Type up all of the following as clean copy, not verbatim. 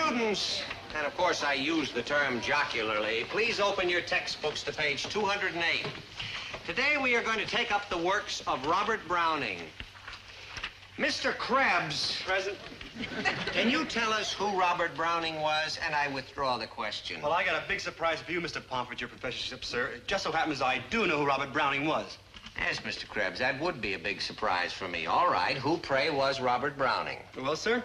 Students, and of course I use the term jocularly, please open your textbooks to page 208. Today we are going to take up the works of Robert Browning. Mr. Krebs. Present. Can you tell us who Robert Browning was? And I withdraw the question. Well, I got a big surprise for you, Mr. Pomfret, your professorship, sir. It just so happens I do know who Robert Browning was. Yes, Mr. Krebs, that would be a big surprise for me. All right, who, pray, was Robert Browning? Well, sir,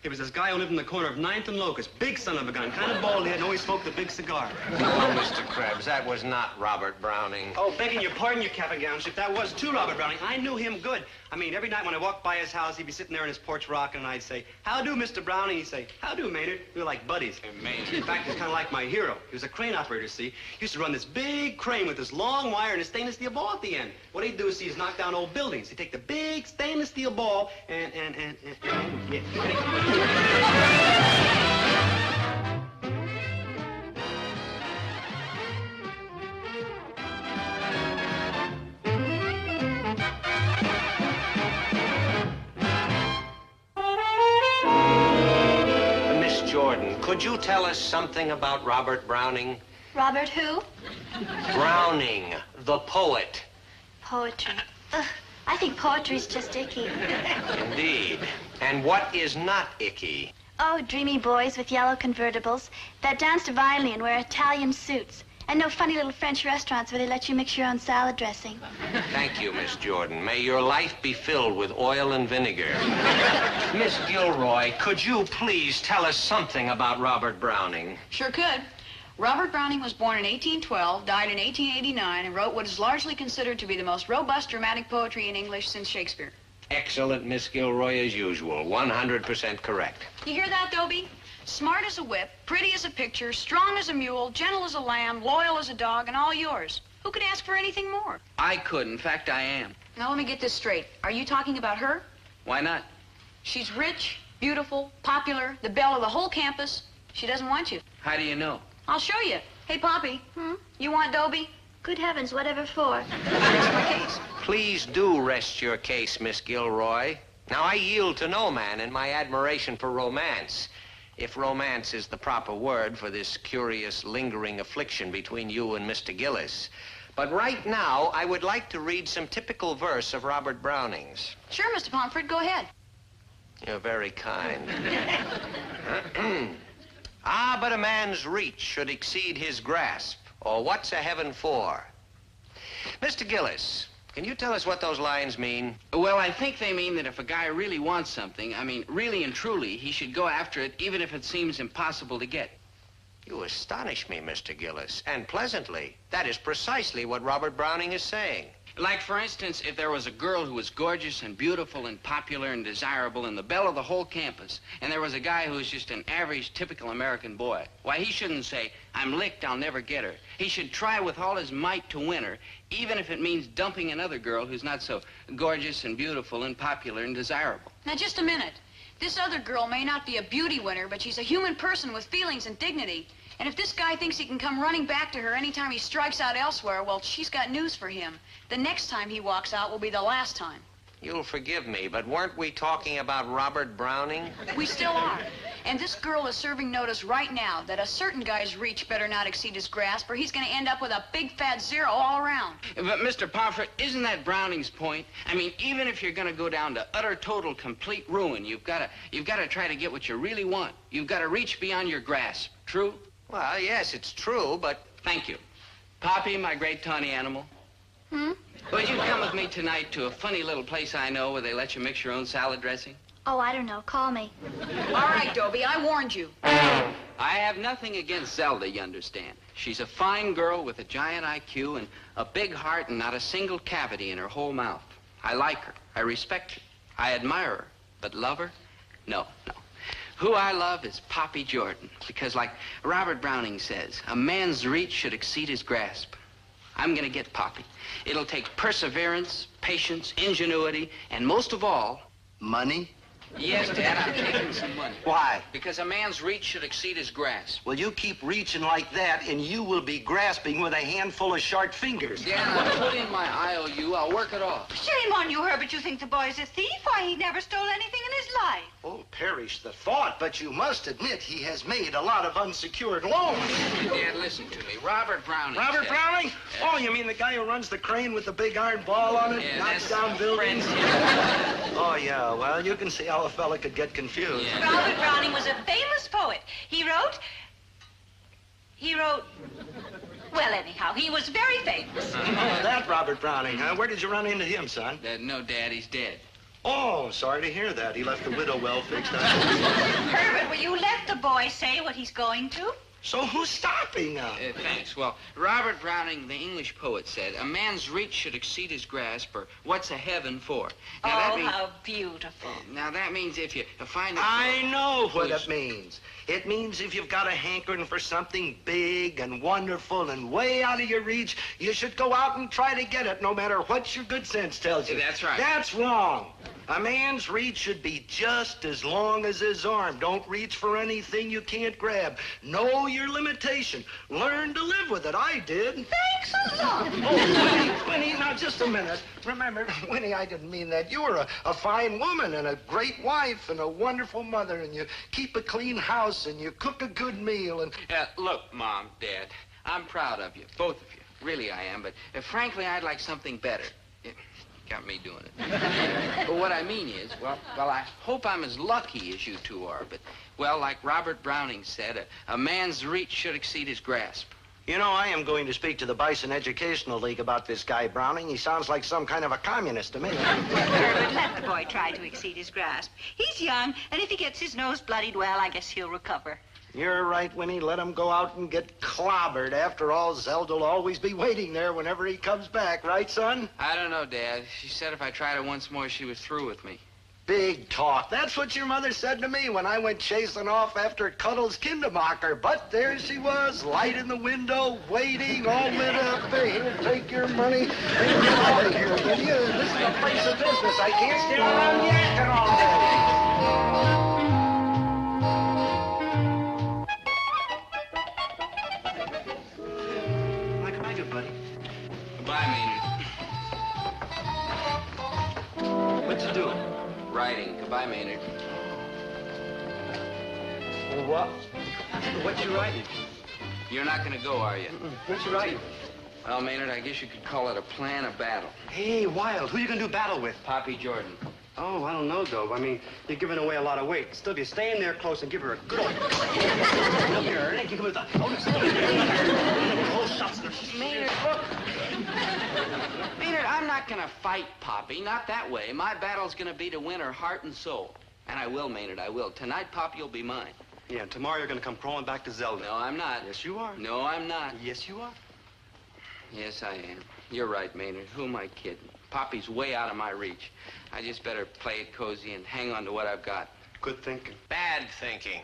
he was this guy who lived in the corner of 9th and Locust. Big son of a gun, kind of bald head, and always smoked a big cigar. No, Mr. Krebs, that was not Robert Browning. Oh, begging your pardon, your cap and gownship, that was too Robert Browning. I knew him good. I mean, every night when I walked by his house, he'd be sitting there on his porch rocking, and I'd say, "How do, Mr. Browning?" He'd say, "How do, Maynard?" We were like buddies. Hey, Maynard. In fact, he's kind of like my hero. He was a crane operator, see? He used to run this big crane with this long wire and a stainless steel ball at the end. What he'd do is he'd knock down old buildings. He'd take the big stainless steel ball and Could you tell us something about Robert Browning? Robert who? Browning, the poet. Poetry. Ugh, I think poetry's just icky. Indeed. And what is not icky? Oh, dreamy boys with yellow convertibles that dance divinely and wear Italian suits. And no funny little French restaurants where they let you mix your own salad dressing. Thank you, Miss Jordan. May your life be filled with oil and vinegar. Miss Gilroy, could you please tell us something about Robert Browning? Sure could. Robert Browning was born in 1812, died in 1889, and wrote what is largely considered to be the most robust dramatic poetry in English since Shakespeare. Excellent, Miss Gilroy, as usual. 100% correct. You hear that, Dobie? Smart as a whip, pretty as a picture, strong as a mule, gentle as a lamb, loyal as a dog, and all yours. Who could ask for anything more? I could. In fact, I am. Now, let me get this straight. Are you talking about her? Why not? She's rich, beautiful, popular, the belle of the whole campus. She doesn't want you. How do you know? I'll show you. Hey, Poppy. You want Dobie? Good heavens, whatever for? Rest my case. Please do rest your case, Miss Gilroy. Now, I yield to no man in my admiration for romance. If romance is the proper word for this curious, lingering affliction between you and Mr. Gillis. But right now, I would like to read some typical verse of Robert Browning's. Sure, Mr. Pomfret, go ahead. You're very kind. Ah, but a man's reach should exceed his grasp, or what's a heaven for? Mr. Gillis, can you tell us what those lines mean? Well, I think they mean that if a guy really wants something, I mean, really and truly, he should go after it even if it seems impossible to get. You astonish me, Mr. Gillis, and pleasantly. That is precisely what Robert Browning is saying. Like, for instance, if there was a girl who was gorgeous and beautiful and popular and desirable and the belle of the whole campus, and there was a guy who was just an average, typical American boy, why, he shouldn't say, "I'm licked, I'll never get her." He should try with all his might to win her, even if it means dumping another girl who's not so gorgeous and beautiful and popular and desirable. Now, just a minute. This other girl may not be a beauty winner, but she's a human person with feelings and dignity. And if this guy thinks he can come running back to her anytime he strikes out elsewhere, well, she's got news for him. The next time he walks out will be the last time. You'll forgive me, but weren't we talking about Robert Browning? We still are. And this girl is serving notice right now that a certain guy's reach better not exceed his grasp, or he's going to end up with a big fat zero all around. But, Mr. Pomfret, isn't that Browning's point? I mean, even if you're going to go down to utter, total, complete ruin, you've got to try to get what you really want. You've got to reach beyond your grasp. True? Well, yes, it's true, but... Thank you. Poppy, my great tawny animal. Would you come with me tonight to a funny little place I know where they let you mix your own salad dressing? Oh, I don't know. Call me. All right, Dobie, I warned you. I have nothing against Zelda, you understand. She's a fine girl with a giant IQ and a big heart and not a single cavity in her whole mouth. I like her. I respect her. I admire her. But love her? No, no. Who I love is Poppy Jordan, because like Robert Browning says, a man's reach should exceed his grasp. I'm going to get Poppy. It'll take perseverance, patience, ingenuity, and most of all, money? Yes, Dad, I'm taking some money. Why? Because a man's reach should exceed his grasp. Well, you keep reaching like that, and you will be grasping with a handful of sharp fingers. Dad, I'll put in my IOU. I'll work it off. Shame on you, Herbert. You think the boy's a thief? Why, he never stole anything in his life. Oh, perish the thought, but you must admit he has made a lot of unsecured loans. Dad, listen to me. Robert Browning Robert said- Browning? Oh, you mean the guy who runs the crane with the big iron ball on it? Yeah, knocks that's down buildings? friends. Oh, yeah. Well, you can see how a fella could get confused. Yeah. Robert Browning was a famous poet. He wrote... Well, anyhow, he was very famous. Oh, that Robert Browning, huh? Where did you run into him, son? No, Dad, he's dead. Oh, sorry to hear that. He left the widow well fixed up. Herbert, will you let the boy say what he's going to? So who's stopping now? Thanks. Well, Robert Browning, the English poet, said, a man's reach should exceed his grasp, or what's a heaven for? Now, that means, How beautiful. now, that means if you find... I know what Please. it means. It means if you've got a hankering for something big and wonderful and way out of your reach, you should go out and try to get it, no matter what your good sense tells you. That's right. That's wrong. A man's reach should be just as long as his arm. Don't reach for anything you can't grab. Know your limitation. Learn to live with it. I did. Thanks a lot. Oh, Winnie, now just a minute. Remember, Winnie, I didn't mean that. You were a fine woman and a great wife and a wonderful mother, and you keep a clean house and you cook a good meal and... Look, Mom, Dad, I'm proud of you, both of you. Really, I am, but frankly, I'd like something better. Got me doing it. But what I mean is, well, I hope I'm as lucky as you two are, but, well, like Robert Browning said, a man's reach should exceed his grasp. You know, I am going to speak to the Bison Educational League about this guy, Browning. He sounds like some kind of a communist to me. Herbert, let the boy try to exceed his grasp. He's young, and if he gets his nose bloodied, well, I guess he'll recover. You're right, Winnie. Let him go out and get clobbered. After all, Zelda will always be waiting there whenever he comes back. Right, son? I don't know, Dad. She said if I tried it once more, she was through with me. Big talk. That's what your mother said to me when I went chasing off after Cuddles Kindermacher. But there she was, light in the window, waiting, all lit up. Here, take your money and get out of here, will you? This is a place of business. I can't stand around yakking all day. What can I do, buddy? Goodbye, Maynard. What you doing? Writing. Goodbye, Maynard. What? What you writing? You're not going to go, are you? What you writing? Well, Maynard, I guess you could call it a plan of battle. Hey, Wild, who you gonna do battle with? Poppy Jordan. Oh, I don't know, Dobe. I mean, you're giving away a lot of weight. Still, if you stay in there close and give her a good old... Look here, and give her the... Whole shots. Maynard, look. Maynard, I'm not going to fight Poppy. Not that way. My battle's going to be to win her heart and soul. And I will, Maynard, I will. Tonight, Poppy will be mine. Yeah, and tomorrow you're gonna come crawling back to Zelda. No, I'm not. Yes, you are. No, I'm not. Yes, you are. Yes, I am. You're right, Maynard. Who am I kidding? Poppy's way out of my reach. I just better play it cozy and hang on to what I've got. Good thinking. Bad thinking.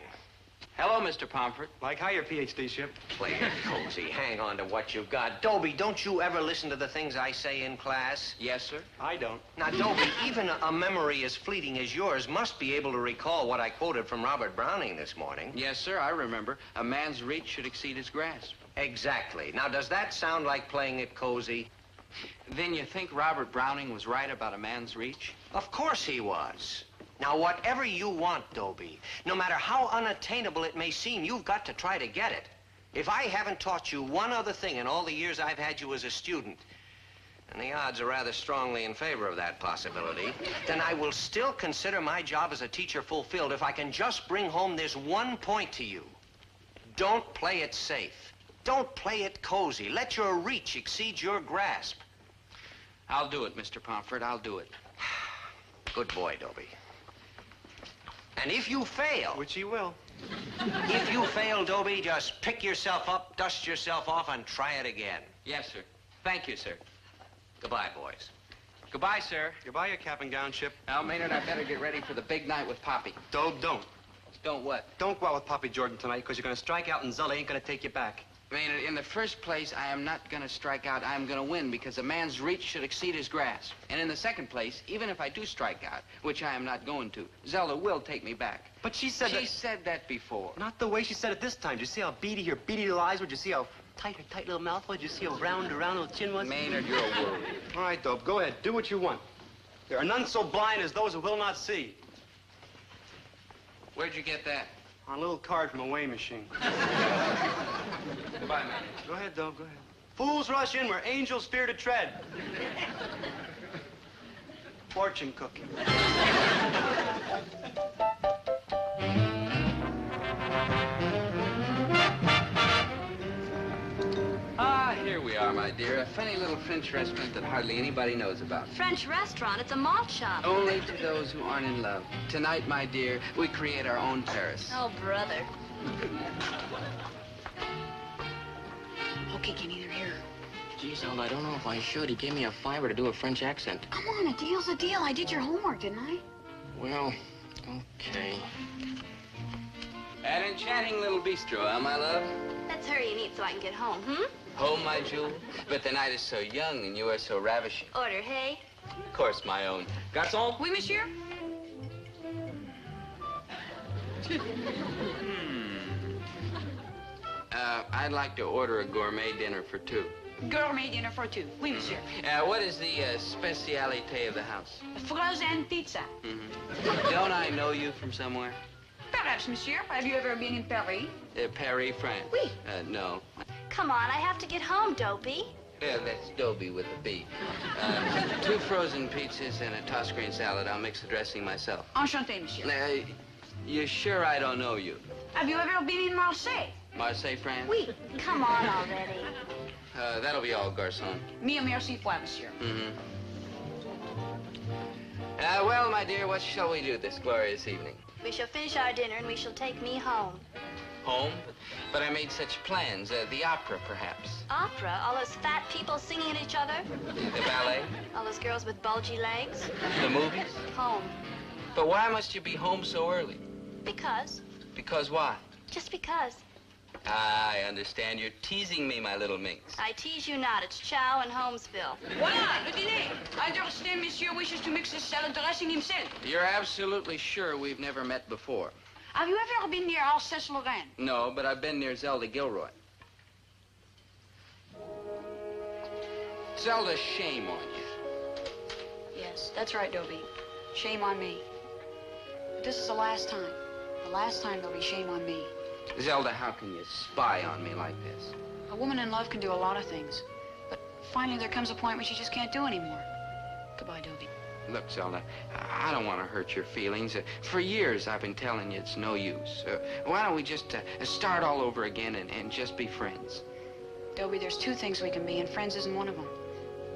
Hello, Mr. Pomfret. Like how your PhD ship. Play it cozy. Hang on to what you've got. Dobie, don't you ever listen to the things I say in class? Yes, sir. I don't. Now, Dobie, even a memory as fleeting as yours must be able to recall what I quoted from Robert Browning this morning. Yes, sir, I remember. A man's reach should exceed his grasp. Exactly. Now, does that sound like playing it cozy? Then you think Robert Browning was right about a man's reach? Of course he was. Now, whatever you want, Dobie, no matter how unattainable it may seem, you've got to try to get it. If I haven't taught you one other thing in all the years I've had you as a student, and the odds are rather strongly in favor of that possibility, then I will still consider my job as a teacher fulfilled if I can just bring home this one point to you. Don't play it safe. Don't play it cozy. Let your reach exceed your grasp. I'll do it, Mr. Pomfret. I'll do it. Good boy, Dobie. And if you fail... Which he will. If you fail, Dobie, just pick yourself up, dust yourself off, and try it again. Yes, sir. Thank you, sir. Goodbye, boys. Goodbye, sir. Goodbye, your cap and gown ship. Now, Maynard, I better get ready for the big night with Poppy. Dobe, don't. Don't what? Don't go out with Poppy Jordan tonight, because you're gonna strike out and Zelda ain't gonna take you back. Maynard, in the first place, I am not going to strike out. I am going to win because a man's reach should exceed his grasp. And in the second place, even if I do strike out, which I am not going to, Zelda will take me back. But she said She said that before. Not the way she said it this time. Did you see how beady her beady little eyes were? Did you see how tight her tight little mouth was? Did you see how round her round little chin was? Maynard, you're a world. All right, Dope, go ahead. Do what you want. There are none so blind as those who will not see. Where'd you get that? On a little card from a weighing machine. Goodbye, Maynard. Go ahead, Dope, go ahead. Fools rush in where angels fear to tread. Fortune cookie. Ah, here we are, my dear. A funny little French restaurant that hardly anybody knows about. French restaurant. It's a malt shop. Only to those who aren't in love. Tonight, my dear, we create our own Paris. Oh, brother. Okay, Kenny, they're here. Geez, Zelda, I don't know if I should. He gave me a $5 to do a French accent. Come on, a deal's a deal. I did your homework, didn't I? Well, okay. An enchanting little bistro, huh, my love? Let's hurry and eat so I can get home, hmm? Home, my jewel. But the night is so young and you are so ravishing. Order, hey? Of course, my own. Garçon? Oui, monsieur? I'd like to order a gourmet dinner for two. Gourmet dinner for two. Oui, monsieur. What is the specialité of the house? Frozen pizza. Don't I know you from somewhere? Perhaps, monsieur. Have you ever been in Paris? Paris, France? Oui. No. Come on, I have to get home, Dobie. Yeah, that's Dobie with a B. Two frozen pizzas and a tossed green salad. I'll mix the dressing myself. Enchanté, monsieur. You sure I don't know you? Have you ever been in Marseille? Marseille, France? Oui. Come on already. That'll be all, garçon. Mille merci fois, monsieur. Well, my dear, what shall we do this glorious evening? We shall finish our dinner and we shall take me home. Home? But I made such plans. The opera, perhaps. Opera? All those fat people singing at each other? The ballet? All those girls with bulgy legs? The movies? Home. But why must you be home so early? Because. Because why? Just because. I understand. You're teasing me, my little minx. I tease you not. It's Chow and Holmesville. Voilà, le dîner. I understand monsieur wishes to mix his salad dressing himself. You're absolutely sure we've never met before? Have you ever been near Alsace-Lorraine? No, but I've been near Zelda Gilroy. Zelda, shame on you. Yes, that's right, Dobie. Shame on me. But this is the last time. The last time there'll be shame on me. Zelda, how can you spy on me like this? A woman in love can do a lot of things. But finally there comes a point when she just can't do anymore. Goodbye, Dobie. Look, Zelda, I don't want to hurt your feelings. For years, I've been telling you it's no use. Why don't we just start all over again and just be friends? Dobie, there's two things we can be, and friends isn't one of them.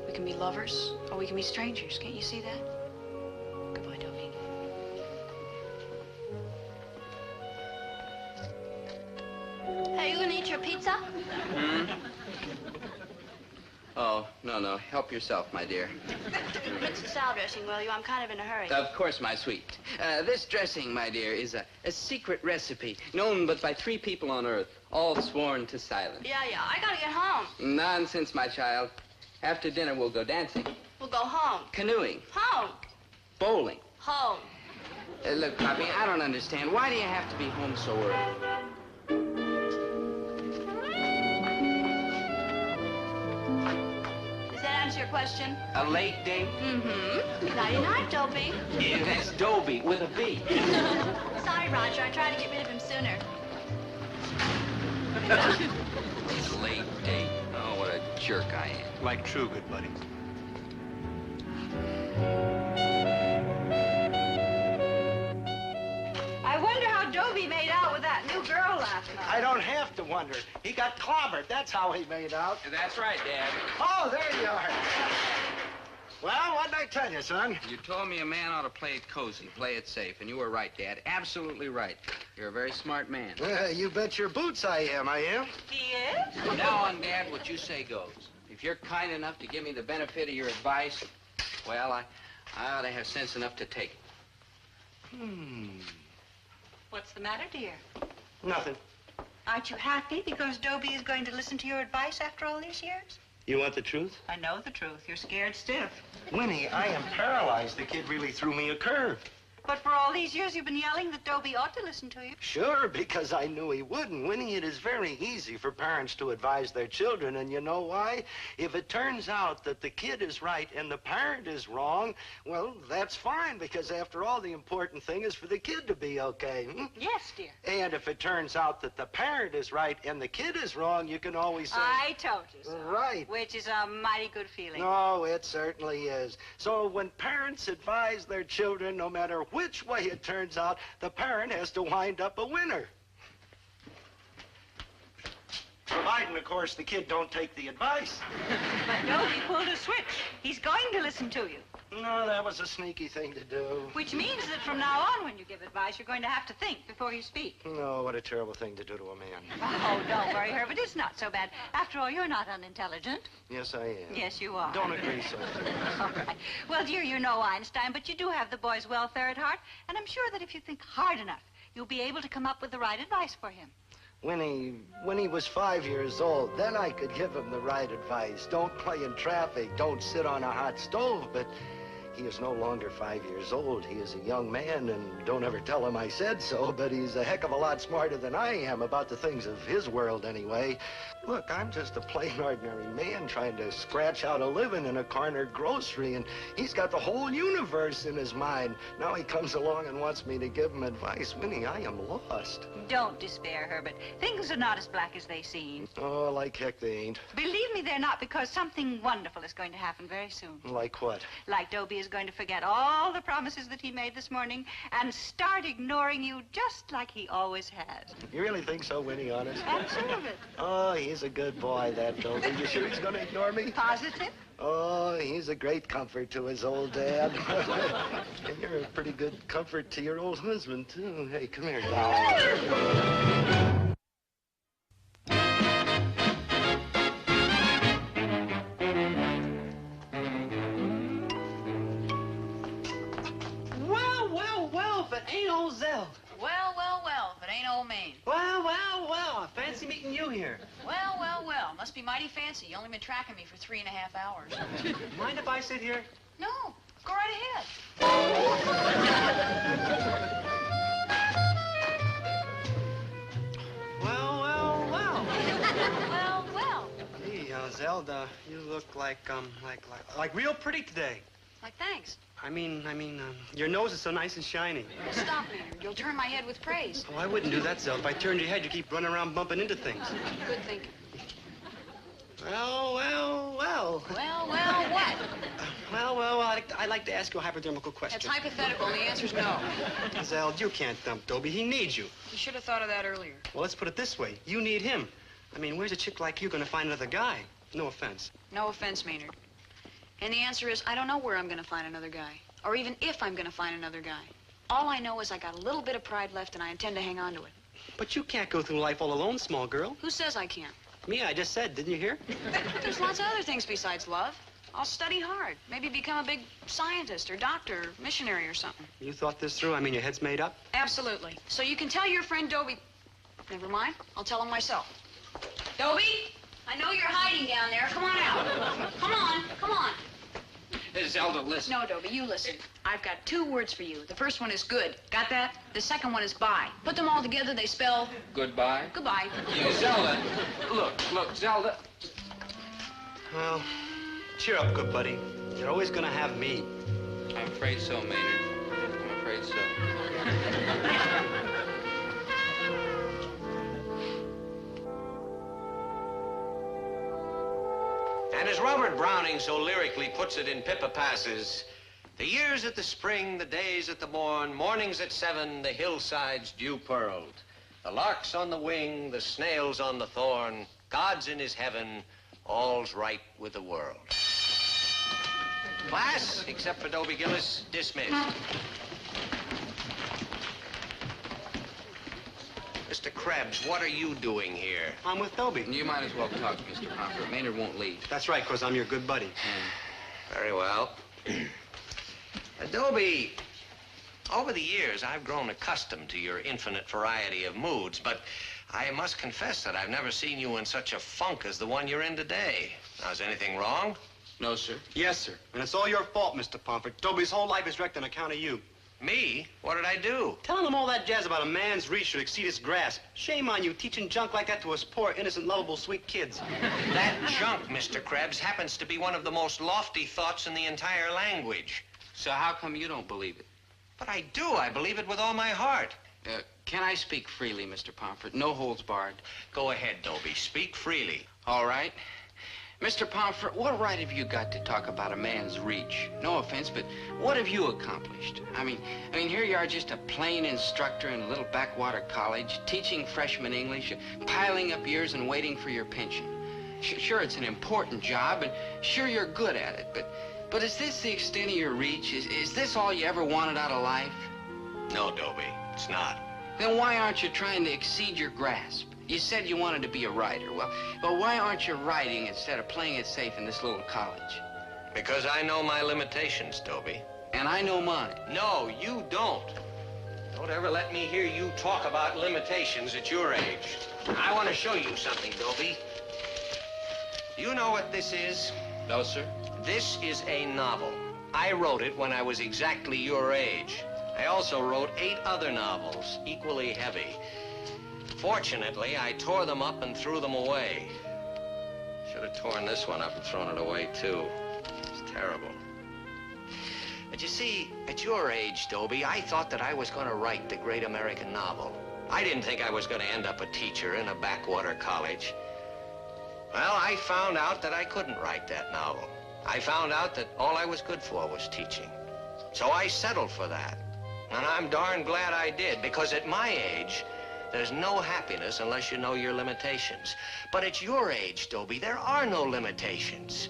We can be lovers, or we can be strangers. Can't you see that? Goodbye, Dobie. Are you going to eat your pizza? Oh, no. Help yourself, my dear. Mix the salad dressing, will you? I'm kind of in a hurry. Of course, my sweet. This dressing, my dear, is a secret recipe known but by 3 people on Earth, all sworn to silence. Yeah, I got to get home. Nonsense, my child. After dinner, we'll go dancing, We'll go home. canoeing, Home. bowling. Home. Look, Poppy, I don't understand. Why do you have to be home so early? Does that answer your question? A late date? Mm-hmm. Nighty-night, Dobie. Yeah, that's Dobie with a B. Sorry, Roger. I tried to get rid of him sooner. Late date. Oh, what a jerk I am. Like true, good buddy. I wonder how Dobie made out with that new girl last night. I don't have to wonder. He got clobbered. That's how he made out. That's right, Dad. Oh, there you are. Well, what did I tell you, son? You told me a man ought to play it cozy, play it safe, and you were right, Dad. Absolutely right. You're a very smart man. You bet your boots I am, I am. He is? From now on, Dad, what you say goes. If you're kind enough to give me the benefit of your advice, well, I ought to have sense enough to take it. What's the matter, dear? Nothing. Aren't you happy because Dobie is going to listen to your advice after all these years? You want the truth? I know the truth. You're scared stiff. Winnie, I am paralyzed. The kid really threw me a curve. But for all these years, you've been yelling that Dobie ought to listen to you. Sure, because I knew he wouldn't. Winnie, it is very easy for parents to advise their children, and you know why? If it turns out that the kid is right and the parent is wrong, well, that's fine, because after all, the important thing is for the kid to be okay. Yes, dear. And if it turns out that the parent is right and the kid is wrong, you can always say... I told you so. Right. Which is a mighty good feeling. No, it certainly is. So when parents advise their children, no matter which way it turns out, the parent has to wind up a winner. Providing, of course, the kid don't take the advice. But Dobie pulled a switch. He's going to listen to you. No, that was a sneaky thing to do. Which means that from now on, when you give advice, you're going to have to think before you speak. No, what a terrible thing to do to a man. Oh, don't worry, Herbert. It's not so bad. After all, you're not unintelligent. Yes, I am. Yes, you are. Don't agree so. All right. Well, dear, you're no Einstein, but you do have the boy's welfare at heart, and I'm sure that if you think hard enough, you'll be able to come up with the right advice for him. When he was 5 years old, then I could give him the right advice. Don't play in traffic. Don't sit on a hot stove. But he is no longer 5 years old. He is a young man, and don't ever tell him I said so, but he's a heck of a lot smarter than I am about the things of his world anyway. Look, I'm just a plain ordinary man trying to scratch out a living in a corner grocery, and he's got the whole universe in his mind. Now he comes along and wants me to give him advice. Winnie, I am lost. Don't despair, Herbert. Things are not as black as they seem. Oh, like heck they ain't. Believe me, they're not, because something wonderful is going to happen very soon. Like what? Like Dobie is going to forget all the promises that he made this morning and start ignoring you just like he always has. You really think so, Winnie, honest? I'm sure of it. Oh, he's a good boy, that Dobie. You sure he's going to ignore me? Positive? Oh, he's a great comfort to his old dad. And you're a pretty good comfort to your old husband, too. Hey, come here. Well, if it ain't old Zell. Well, well, well, if it ain't old Maine. Well, fancy meeting you here. Well, well, well, must be mighty fancy. You only been tracking me for 3.5 hours. Mind if I sit here? No, go right ahead. Well. Well, well. Hey, Zelda, you look like real pretty today. Like, thanks. I mean, your nose is so nice and shiny. Stop, Maynard. You'll turn my head with praise. Oh, I wouldn't do that, Zelda. If I turned your head, you keep running around bumping into things. Good thinking. Well. Well, well, what? Well, I'd like to ask you a hypodermical question. It's hypothetical, and the answer's no. Zeld, you can't dump Dobie. He needs you. You should have thought of that earlier. Well, let's put it this way. You need him. I mean, where's a chick like you going to find another guy? No offense. No offense, Maynard. And the answer is, I don't know where I'm going to find another guy, or even if I'm going to find another guy. All I know is I got a little bit of pride left, and I intend to hang on to it. But you can't go through life all alone, small girl. Who says I can't? Me, I just said, didn't you hear? There's lots of other things besides love. I'll study hard. Maybe become a big scientist or doctor or missionary or something. You thought this through? I mean, your head's made up? Absolutely. So you can tell your friend Dobie... Never mind. I'll tell him myself. Dobie, I know you're hiding down there. Come on out. Come on. Zelda, listen. No, Dobie, you listen. I've got 2 words for you. The first one is good. Got that? The second one is bye. Put them all together, they spell... Goodbye? Goodbye. You, Zelda. Look, Zelda. Well, cheer up, good buddy. You're always going to have me. I'm afraid so, Maynard. I'm afraid so. And as Robert Browning so lyrically puts it in Pippa Passes, the years at the spring, the days at the morn, mornings at 7, the hillsides dew pearled, the larks on the wing, the snails on the thorn, God's in his heaven, all's right with the world. Class, except for Dobie Gillis, dismissed. Mr. Krebs, what are you doing here? I'm with Dobie. You might as well talk, Mr. Hopper. Maynard won't leave. That's right, because I'm your good buddy. Very well. Dobie, over the years, I've grown accustomed to your infinite variety of moods, but I must confess that I've never seen you in such a funk as the one you're in today. Now, is anything wrong? No, sir. Yes, sir. And it's all your fault, Mr. Pomfret. Dobie's whole life is wrecked on account of you. Me? What did I do? Telling him all that jazz about a man's reach should exceed his grasp. Shame on you, teaching junk like that to us poor, innocent, lovable, sweet kids. That junk, Mr. Krebs, happens to be one of the most lofty thoughts in the entire language. So how come you don't believe it? But I do. I believe it with all my heart. Can I speak freely, Mr. Pomfret? No holds barred. Go ahead, Dobie. Speak freely. All right. Mr. Pomfret, what right have you got to talk about a man's reach? No offense, but what have you accomplished? I mean, here you are, just a plain instructor in a little backwater college, teaching freshman English, piling up years and waiting for your pension. Sure, it's an important job, and sure, you're good at it, but is this the extent of your reach? Is this all you ever wanted out of life? No, Dobie, it's not. Then why aren't you trying to exceed your grasp? You said you wanted to be a writer. Well, why aren't you writing instead of playing it safe in this little college? Because I know my limitations, Dobie. And I know mine. No, you don't. Don't ever let me hear you talk about limitations at your age. I want to show you something, Dobie. You know what this is? No, sir. This is a novel. I wrote it when I was exactly your age. I also wrote 8 other novels, equally heavy. Fortunately, I tore them up and threw them away. Should have torn this one up and thrown it away, too. It's terrible. But you see, at your age, Dobie, I thought that I was going to write the great American novel. I didn't think I was going to end up a teacher in a backwater college. Well, I found out that I couldn't write that novel. I found out that all I was good for was teaching. So I settled for that. And I'm darn glad I did, because at my age, there's no happiness unless you know your limitations. But at your age, Dobie, there are no limitations.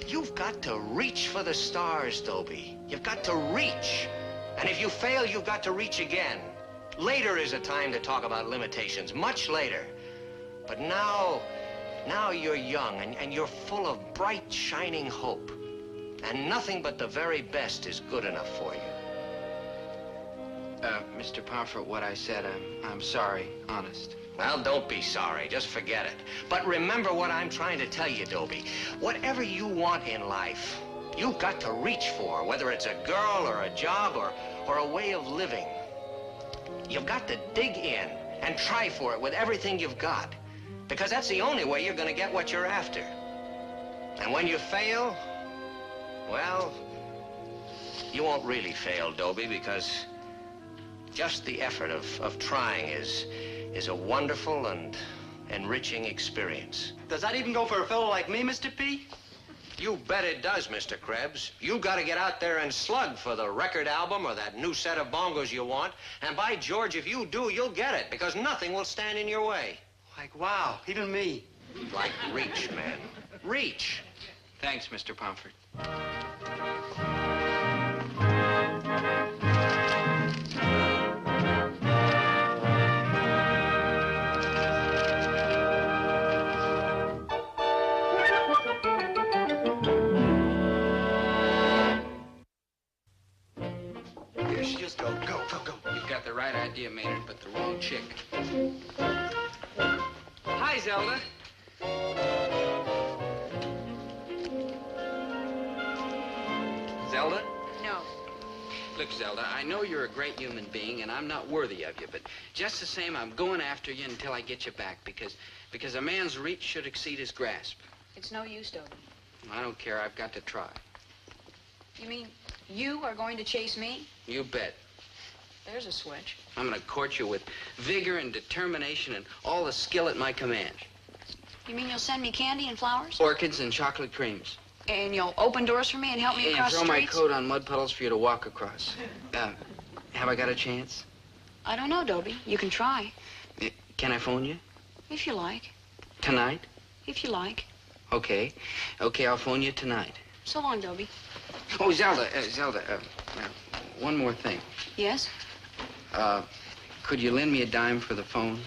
You've got to reach for the stars, Dobie. You've got to reach. And if you fail, you've got to reach again. Later is a time to talk about limitations, much later. But now you're young and you're full of bright, shining hope. And nothing but the very best is good enough for you. Mr. Pomfret, what I said, I'm sorry, honest. Well, don't be sorry. Just forget it. But remember what I'm trying to tell you, Dobie. Whatever you want in life, you've got to reach for, whether it's a girl or a job or a way of living. You've got to dig in and try for it with everything you've got, because that's the only way you're going to get what you're after. And when you fail, well, you won't really fail, Dobie, because just the effort of trying is a wonderful and enriching experience. Does that even go for a fellow like me, Mr. P? You bet it does, Mr. Krebs. You've got to get out there and slug for the record album or that new set of bongos you want. And by George, if you do, you'll get it, because nothing will stand in your way. Like, wow, even me. Like reach, man. Reach. Thanks, Mr. Pomfret. The right idea, Maynard, but the wrong chick. Hi, Zelda. Zelda? No. Look, Zelda, I know you're a great human being, and I'm not worthy of you, but just the same, I'm going after you until I get you back, because a man's reach should exceed his grasp. It's no use, Dobie. I don't care. I've got to try. You mean you are going to chase me? You bet. There's a switch. I'm going to court you with vigor and determination and all the skill at my command. You mean you'll send me candy and flowers? Orchids and chocolate creams. And you'll open doors for me and help me across throw streets? my coat on mud puddles for you to walk across. Have I got a chance? I don't know, Dobie. You can try. Can I phone you? If you like. Tonight? If you like. Okay. Okay, I'll phone you tonight. So long, Dobie. Oh, Zelda, one more thing. Yes? Could you lend me a dime for the phone?